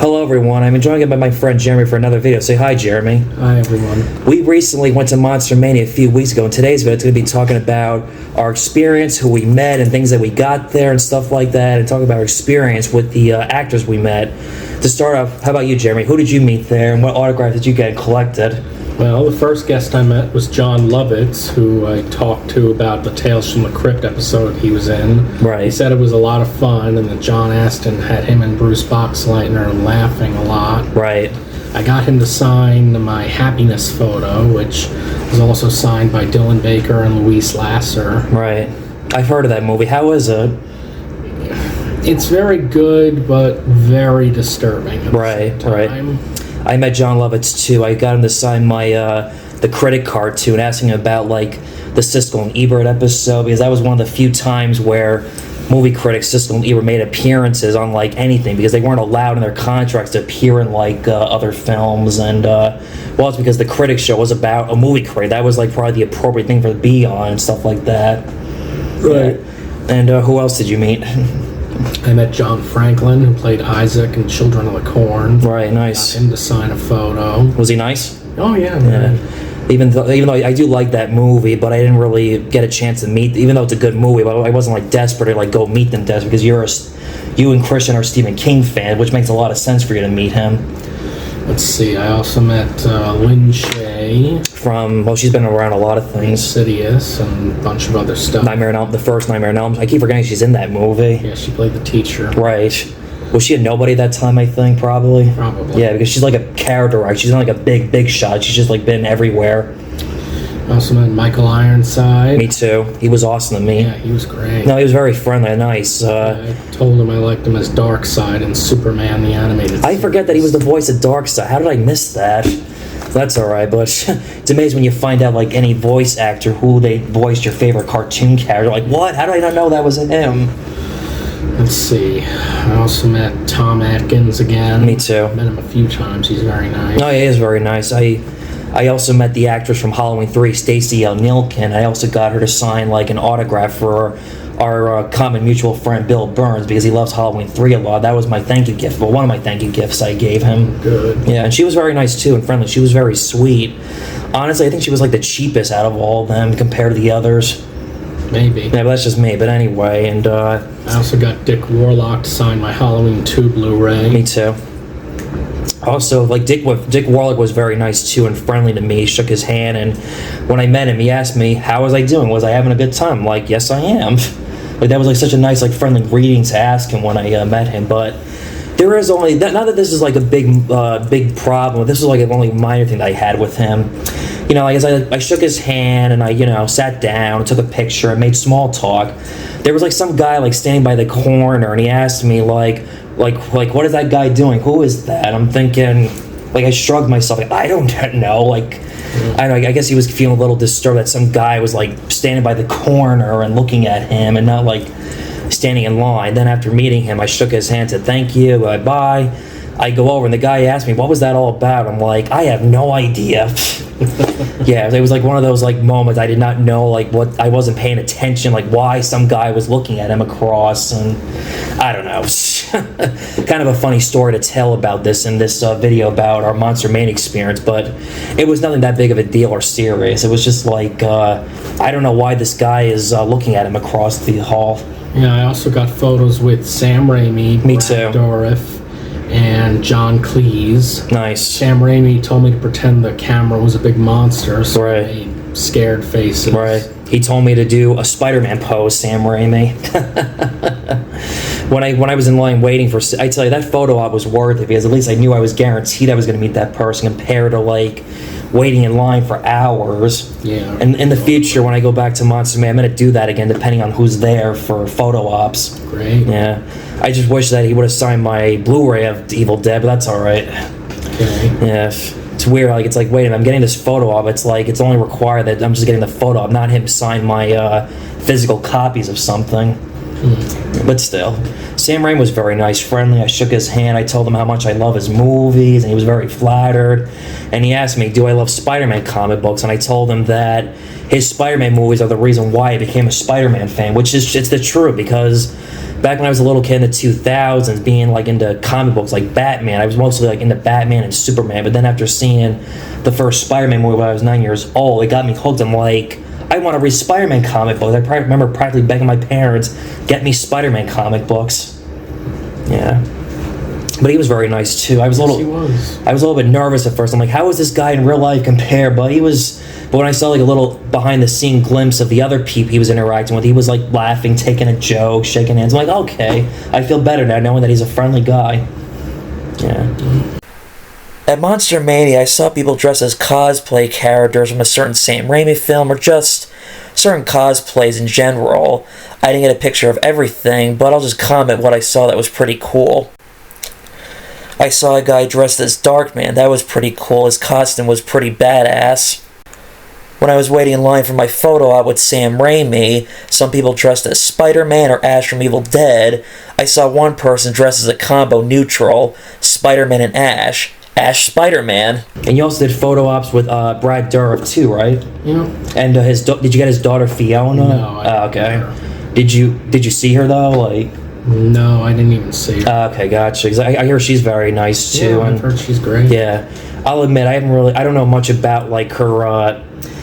Hello everyone, I'm joined by my friend Jeremy for another video. Say hi, Jeremy. Hi everyone. We recently went to Monster Mania a few weeks ago, and today's video is going to be talking about our experience, who we met, and things that we got there and stuff like that, and talk about our experience with the actors we met. To start off, how about you, Jeremy? Who did you meet there, and what autograph did you get collected? Well, the first guest I met was John Lovitz, who I talked to about the Tales from the Crypt episode he was in. Right. He said it was a lot of fun, and that John Astin had him and Bruce Boxleitner laughing a lot. Right. I got him to sign my Happiness photo, which was also signed by Dylan Baker and Luis Lasser. Right. I've heard of that movie. How is it? It's very good, but very disturbing at the same time. I met John Lovitz too. I got him to sign my the Critic cartoon, asking him about like the Siskel and Ebert episode, because that was one of the few times where movie critics Siskel and Ebert made appearances on like anything, because they weren't allowed in their contracts to appear in like other films. And well, it's because the Critic show was about a movie critic. That was like probably the appropriate thing for to be on and stuff like that. Right. Yeah. And who else did you meet? I met John Franklin, who played Isaac in Children of the Corn. Right, nice. Got him to sign a photo. Was he nice? Oh yeah, man. Yeah. Even though I do like that movie, but I didn't really get a chance to meet. Even though it's a good movie, but I wasn't like desperate to like go meet them because you and Christian are Stephen King fans, which makes a lot of sense for you to meet him. Let's see. I also met Lynn Shay from she's been around a lot of things. Insidious and a bunch of other stuff. The first Nightmare on Elm. I keep forgetting she's in that movie. Yeah, she played the teacher. Right. Was she a nobody that time, I think, probably? Probably. Yeah, because she's like a character, right? She's not like a big shot. She's just like been everywhere. I also met Michael Ironside. Me too. He was awesome to me. Yeah, he was great. No, he was very friendly and nice. I told him I liked him as Darkseid in Superman the Animated I forget that he was the voice of Darkseid. How did I miss that? That's alright, but it's amazing when you find out like any voice actor who they voiced your favorite cartoon character. Like, what? How did I not know that was him? Let's see. I also met Tom Atkins again. Me too. Met him a few times. He's very nice. No, he is very nice. I also met the actress from Halloween 3, Stacey L. Nielkin. I also got her to sign like an autograph for our common mutual friend Bill Burns, because he loves Halloween 3 a lot. That was my thank you gift. Well, one of my thank you gifts I gave him. Good. Yeah, and she was very nice too and friendly. She was very sweet. Honestly, I think she was like the cheapest out of all of them compared to the others. Maybe. Yeah, but that's just me. But anyway, and I also got Dick Warlock to sign my Halloween 2 Blu-ray. Me too. Also, like Dick Warlock was very nice too and friendly to me. He shook his hand, and when I met him, he asked me how was I doing. Was I having a good time? I'm like, yes, I am. Like that was like such a nice like friendly greeting to ask him when I met him. But there is only that. Not that this is like a big problem. This was like an only minor thing that I had with him. You know, I guess I shook his hand and I sat down, took a picture, and made small talk. There was like some guy like standing by the corner, and he asked me like what is that guy doing? Who is that? I'm thinking, like I shrugged myself, like I don't know, like. I don't know, I guess he was feeling a little disturbed that some guy was like standing by the corner and looking at him and not like standing in line. Then after meeting him, I shook his hand, said thank you, bye. I go over and the guy asked me, what was that all about? I'm like, I have no idea. Yeah, it was like one of those like moments I did not know, like what, I wasn't paying attention, like why some guy was looking at him across, and I don't know. Kind of a funny story to tell about this in this video about our Monster Mania experience, but it was nothing that big of a deal or serious. It was just like, I don't know why this guy is looking at him across the hall. Yeah, I also got photos with Sam Raimi, Me Brad too. Dourif, and John Cleese. Nice. Sam Raimi told me to pretend the camera was a big monster, so Right. I made scared faces. Right. He told me to do a Spider-Man pose, Sam Raimi. When I was in line waiting for, I tell you, that photo op was worth it, because at least I knew I was guaranteed I was going to meet that person compared to like waiting in line for hours. Yeah. And in the future, when I go back to Monster Mania, I'm going to do that again, depending on who's there for photo ops. Great. Yeah. I just wish that he would have signed my Blu-ray of Evil Dead, but that's all right. Okay. Yeah. It's weird. Like, it's like, wait a minute, I'm getting this photo op. It's like, it's only required that I'm just getting the photo op, not him sign my physical copies of something. But still, Sam Raimi was very nice, friendly. I shook his hand. I told him how much I love his movies, and he was very flattered. And he asked me, do I love Spider-Man comic books? And I told him that his Spider-Man movies are the reason why I became a Spider-Man fan, which is it's the truth, because back when I was a little kid in the 2000s, being like into comic books like Batman, I was mostly like into Batman and Superman. But then after seeing the first Spider-Man movie when I was 9 years old, it got me hooked. I'm like, I want to read Spider-Man comic books. I remember practically begging my parents, get me Spider-Man comic books. Yeah. But he was very nice too. I was a little bit nervous at first. I'm like, how is this guy in real life compare? But when I saw like a little behind the scene glimpse of the other people he was interacting with, he was like laughing, taking a joke, shaking hands. I'm like, okay, I feel better now knowing that he's a friendly guy. Yeah. At Monster Mania, I saw people dressed as cosplay characters from a certain Sam Raimi film or just certain cosplays in general. I didn't get a picture of everything, but I'll just comment what I saw that was pretty cool. I saw a guy dressed as Darkman. That was pretty cool. His costume was pretty badass. When I was waiting in line for my photo op with Sam Raimi, some people dressed as Spider-Man or Ash from Evil Dead. I saw one person dressed as a combo neutral, Spider-Man and Ash. Ash Spider-Man. And you also did photo ops with Brad Dourif too, right? Yeah. And did you get his daughter Fiona? No. Okay. Did you see her though? Like. No, I didn't even see her. Okay, gotcha. 'Cause I hear she's very nice too. Yeah, I've heard she's great. Yeah, I'll admit I don't know much about like her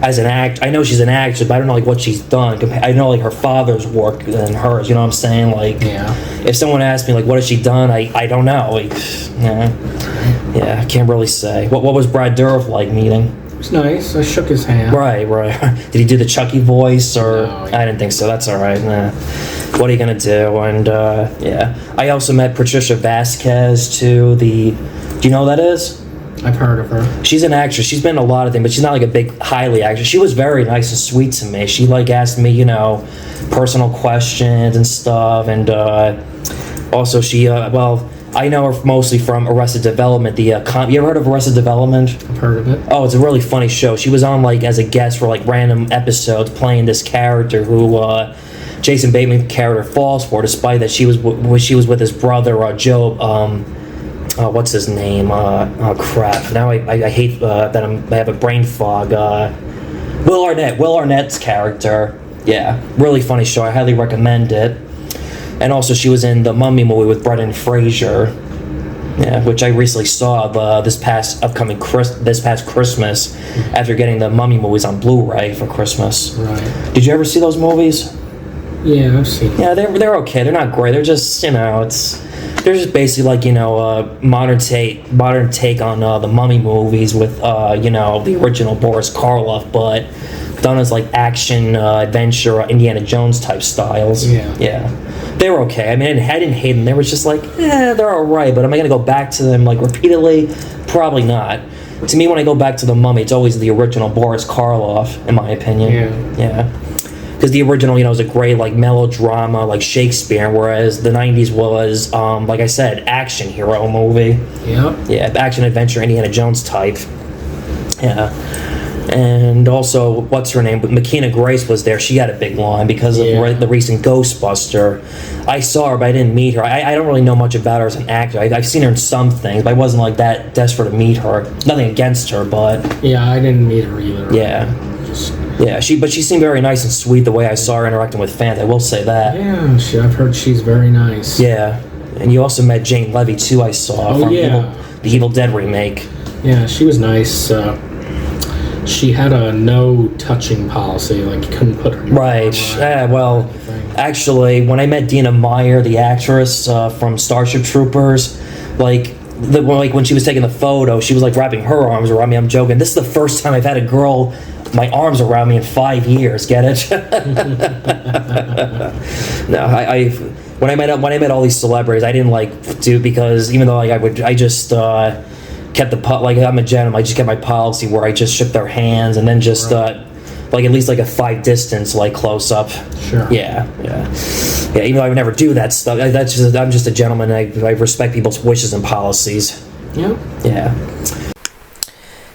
as an act. I know she's an actress, but I don't know like what she's done. I know like her father's work and hers. You know what I'm saying? Like, yeah. If someone asked me like what has she done, I don't know. Like, yeah, I can't really say. What was Brad Dourif like meeting? It was nice. I shook his hand. Right. Did he do the Chucky voice or? No, I didn't think so. That's all right. Nah. What are you gonna do? And yeah, I also met Patricia Vasquez too. Do you know who that is? I've heard of her. She's an actress. She's been in a lot of things, but she's not like a big, highly actress. She was very nice and sweet to me. She like asked me, personal questions and stuff. And also she, I know her mostly from Arrested Development. You ever heard of Arrested Development? I've heard of it. Oh, it's a really funny show. She was on like as a guest for like random episodes playing this character who Jason Bateman character falls for, despite that she was with his brother Joe. What's his name? Crap. Now I hate that I have a brain fog. Will Arnett. Will Arnett's character. Yeah, really funny show. I highly recommend it. And also, she was in the Mummy movie with Brendan Fraser. Yeah, which I recently saw this past Christmas, after getting the Mummy movies on Blu-ray for Christmas. Right. Did you ever see those movies? Yeah, I've seen them. Yeah, they're okay. They're not great. They're just they're just basically like modern take on the Mummy movies with the original Boris Karloff, but done as like action adventure Indiana Jones type styles. Yeah, they were okay. I mean, I didn't hate them. They were just like, they're all right. But am I gonna go back to them like repeatedly? Probably not. To me, when I go back to the Mummy, it's always the original Boris Karloff, in my opinion. Yeah. Because the original, is a great like melodrama, like Shakespeare, whereas the '90s was, like I said, action hero movie. Yeah, action adventure Indiana Jones type. Yeah, and also what's her name? McKenna Grace was there. She had a big line because of the recent Ghostbuster. I saw her, but I didn't meet her. I don't really know much about her as an actor. I've seen her in some things, but I wasn't like that desperate to meet her. Nothing against her, but yeah, I didn't meet her either. Yeah. Yeah, she seemed very nice and sweet the way I saw her interacting with fans. I will say that. Yeah, I've heard she's very nice. Yeah, and you also met Jane Levy too. I saw from the Evil Dead remake. Yeah, she was nice. She had a no touching policy, like you couldn't put her. Right. Yeah. Well, actually, when I met Dina Meyer, the actress from Starship Troopers, when she was taking the photo, she was like wrapping her arms around me. I'm joking. This is the first time I've had a girl my arms around me in 5 years. Get it? No, when I met all these celebrities, I didn't because even though I just kept I'm a gentleman. I just kept my policy where I just shook their hands and then just at least a 5 distance close up. Sure. Yeah. Even though I would never do that stuff, I'm just a gentleman. I respect people's wishes and policies. Yeah.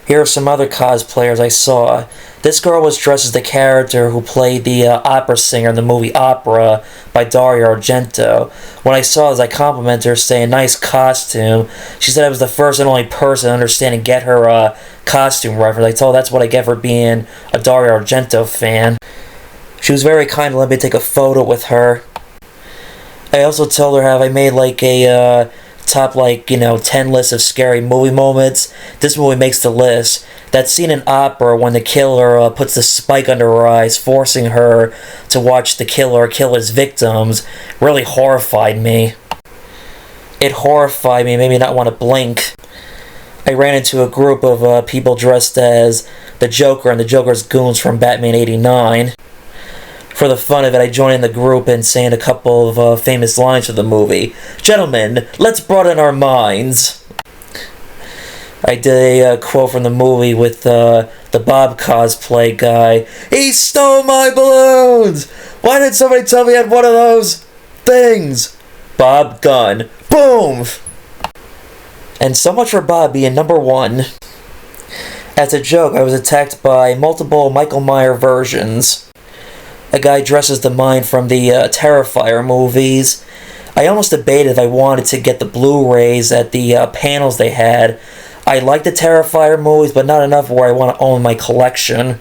Here are some other cosplayers I saw. This girl was dressed as the character who played the opera singer in the movie Opera by Dario Argento. When I saw this, I complimented her, saying, nice costume. She said I was the first and only person to understand and get her costume reference. I told her that's what I get for being a Dario Argento fan. She was very kind to let me take a photo with her. I also told her how I made like a top 10 list of scary movie moments. This movie makes the list. That scene in Opera when the killer puts the spike under her eyes, forcing her to watch the killer kill his victims, really horrified me. It horrified me, made me not want to blink. I ran into a group of people dressed as the Joker and the Joker's goons from Batman '89. For the fun of it, I joined in the group and sang a couple of famous lines from the movie. Gentlemen, let's broaden our minds. I did a quote from the movie with the Bob cosplay guy. He stole my balloons! Why did somebody tell me I had one of those things? Bob Gunn. Boom! And so much for Bob being number one. As a joke, I was attacked by multiple Michael Myers versions. A guy dressed as the Mind from the Terrifier movies. I almost debated if I wanted to get the Blu-rays at the panels they had. I like the Terrifier movies, but not enough where I want to own my collection.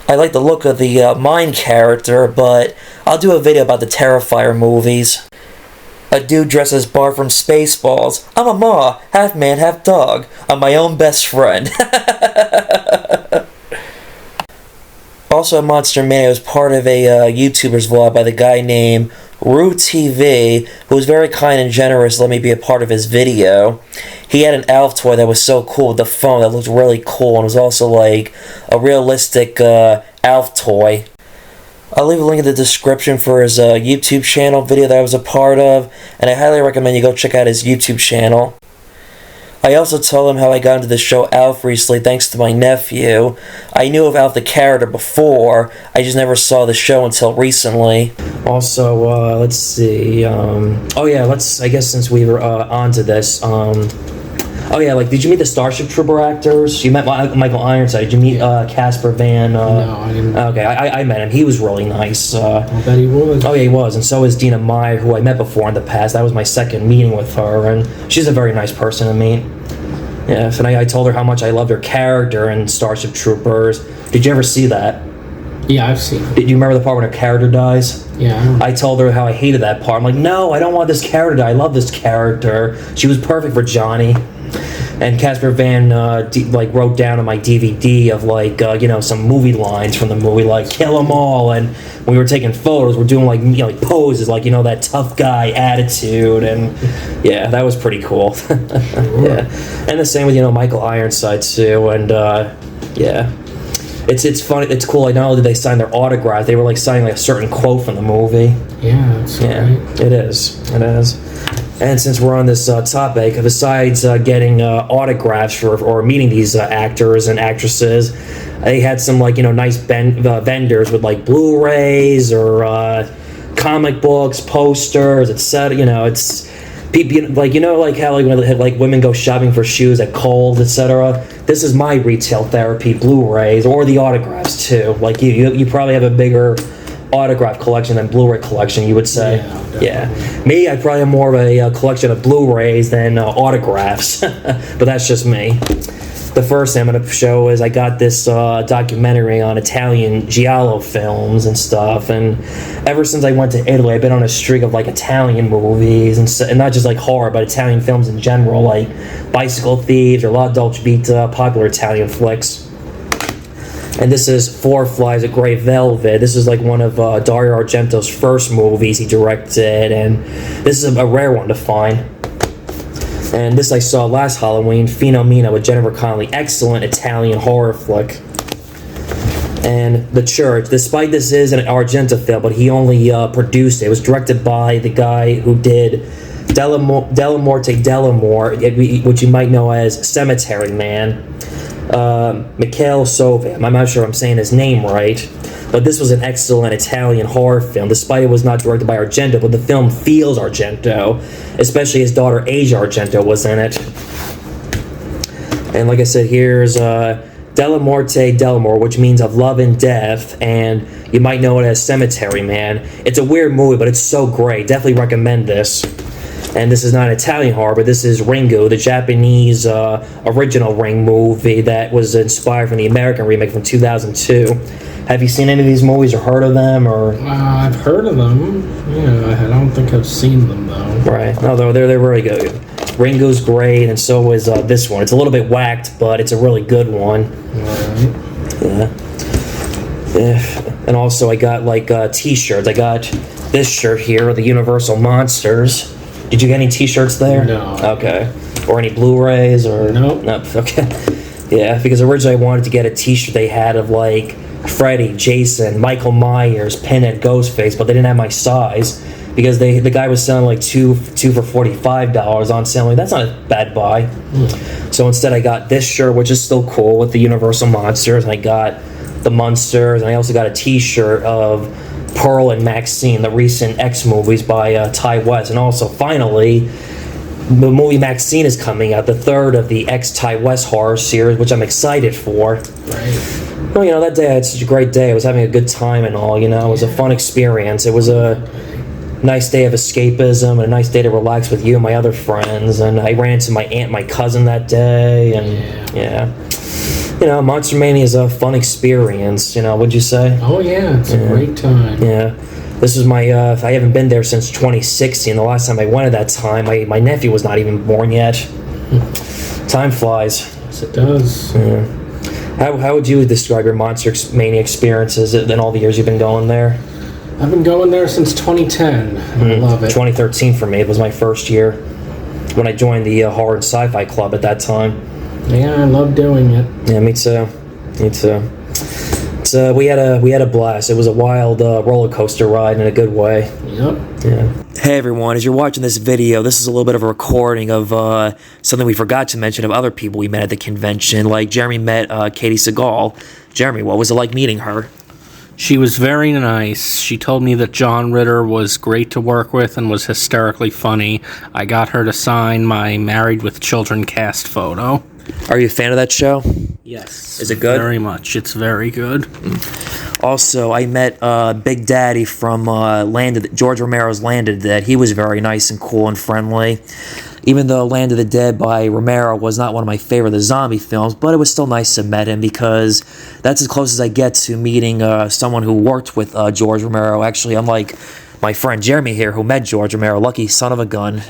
I like the look of the Mind character, but I'll do a video about the Terrifier movies. A dude dressed as Bart from Spaceballs. I'm a ma, half man, half dog. I'm my own best friend. Also, Monster Mania was part of a YouTuber's vlog by the guy named Rue TV, who was very kind and generous to let me be a part of his video. He had an Alf toy that was so cool with the phone that looked really cool and was also like a realistic Alf toy. I'll leave a link in the description for his YouTube channel video that I was a part of, and I highly recommend you go check out his YouTube channel. I also told him how I got into the show Alf recently thanks to my nephew. I knew of Alf the character before, I just never saw the show until recently. Also, let's see, I guess since we were onto this, did you meet the Starship Trooper actors? You met Michael Ironside. Did you meet Casper Van? No, I didn't. Okay, I met him. He was really nice. I bet he was. Oh yeah, he was. And so is Dina Meyer, who I met before in the past. That was my second meeting with her, and she's a very nice person to meet. Yes, and I told her how much I loved her character in Starship Troopers. Did you ever see that? Yeah, I've seen it. Did you remember the part when her character dies? Yeah. I told her how I hated that part. I'm like, no, I don't want this character to die. I love this character. She was perfect for Johnny. And Casper Van wrote down on my DVD of some movie lines from the movie, like kill them all. And when we were taking photos, we're doing poses, that tough guy attitude, and yeah, that was pretty cool. Yeah, and the same with Michael Ironside too, and yeah. It's funny. It's cool. Not only did they sign their autograph, they were signing a certain quote from the movie. Yeah, that's right. It is. And since we're on this topic, besides getting autographs or meeting these actors and actresses, they had some nice vendors with Blu-rays or comic books, posters, etc. It's people how when women go shopping for shoes at Kohl's, etc. This is my retail therapy: Blu-rays or the autographs too. You probably have a bigger autograph collection than Blu-ray collection, you would say. Yeah. Me, I probably have more of a collection of Blu-rays than autographs, but that's just me. The first thing I'm going to show is I got this documentary on Italian giallo films and stuff, and ever since I went to Italy, I've been on a streak of Italian movies, and not just horror, but Italian films in general, like Bicycle Thieves or La Dolce Vita, popular Italian flicks. And this is Four Flies of Grey Velvet. This is one of Dario Argento's first movies he directed, and this is a rare one to find. And this I saw last Halloween, Phenomena with Jennifer Connelly. Excellent Italian horror flick. And The Church, despite this is an Argento film, but he only produced it. It was directed by the guy who did Della Morte Dellamore, which you might know as Cemetery Man. Michele Sovam. I'm not sure I'm saying his name right, but this was an excellent Italian horror film, despite it was not directed by Argento, but the film feels Argento, especially his daughter Asia Argento was in it. And like I said, here's Della Morte Dellamore, which means of love and death, and you might know it as Cemetery Man. It's a weird movie, but it's so great. Definitely recommend this. And this is not Italian horror, but this is Ringo, the Japanese original Ring movie that was inspired from the American remake from 2002. Have you seen any of these movies or heard of them? Or I've heard of them. Yeah, I don't think I've seen them though. Right. No, they're very good. Ringo's great, and so is this one. It's a little bit whacked, but it's a really good one. Right. Yeah. And also, I got like T-shirts. I got this shirt here, the Universal Monsters. Did you get any T-shirts there? No. Okay. Or any Blu-rays or? Nope. Nope. Okay. Yeah, because originally I wanted to get a T-shirt they had of like Freddy, Jason, Michael Myers, Pinhead, Ghostface, but they didn't have my size because the guy was selling like two for $45 on sale. Like, that's not a bad buy. So instead I got this shirt, which is still cool, with the Universal Monsters, and I got the Munsters, and I also got a T-shirt of Pearl and Maxine, the recent X movies by Ty West. And also, finally, the movie Maxine is coming out, the third of the X Ty West horror series, which I'm excited for. Right. Well, that day I had such a great day. I was having a good time and all, it was a fun experience. It was a nice day of escapism and a nice day to relax with you and my other friends. And I ran into my aunt and my cousin that day, and yeah. Monster Mania is a fun experience, what'd you say? Oh yeah, it's a great time. Yeah. This was my, I haven't been there since 2016. The last time I went at that time, my nephew was not even born yet. Time flies. Yes, it does. Yeah. How would you describe your Monster Mania experiences in all the years you've been going there? I've been going there since 2010. I love it. 2013 for me. It was my first year when I joined the Horror and Sci-Fi Club at that time. Yeah, I love doing it. Yeah, me too. Me too. We had a blast. It was a wild roller coaster ride in a good way. Yep. Yeah. Hey everyone, as you're watching this video, this is a little bit of a recording of something we forgot to mention of other people we met at the convention. Like Jeremy met Katie Seagal. Jeremy, what was it like meeting her? She was very nice. She told me that John Ritter was great to work with and was hysterically funny. I got her to sign my Married with Children cast photo. Are you a fan of that show? Yes. Is it good? Very much. It's very good. Also, I met Big Daddy from George Romero's Land of the Dead. He was very nice and cool and friendly. Even though Land of the Dead by Romero was not one of my favorite of the zombie films, but it was still nice to meet him because that's as close as I get to meeting someone who worked with George Romero. Actually, unlike my friend Jeremy here, who met George Romero, lucky son of a gun.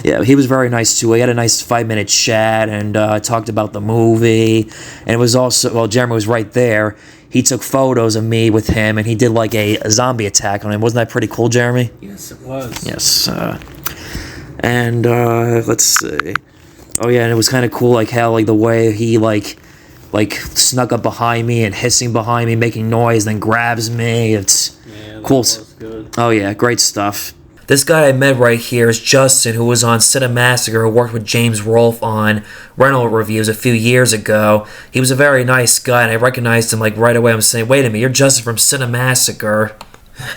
Yeah, he was very nice too. We had a nice 5-minute chat and talked about the movie. And it was also, well, Jeremy was right there. He took photos of me with him, and he did like a zombie attack on him. Wasn't that pretty cool, Jeremy? Yes, it was. Yes. And let's see. Oh yeah, and it was kind of cool, like how like the way he like snuck up behind me and hissing behind me, making noise, then grabs me. It's cool. Was good. Oh yeah, great stuff. This guy I met right here is Justin, who was on Cinemassacre, who worked with James Rolfe on rental reviews a few years ago. He was a very nice guy, and I recognized him like right away. I'm saying, wait a minute, you're Justin from Cinemassacre.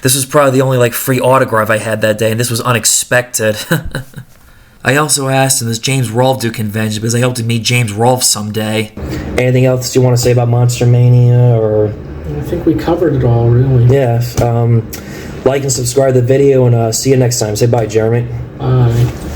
This was probably the only like free autograph I had that day, and this was unexpected. I also asked him, does James Rolfe do convention, because I hope to meet James Rolfe someday. Anything else you want to say about Monster Mania, or? I think we covered it all, really. Yeah. Like and subscribe to the video, and see you next time. Say bye, Jeremy. Bye.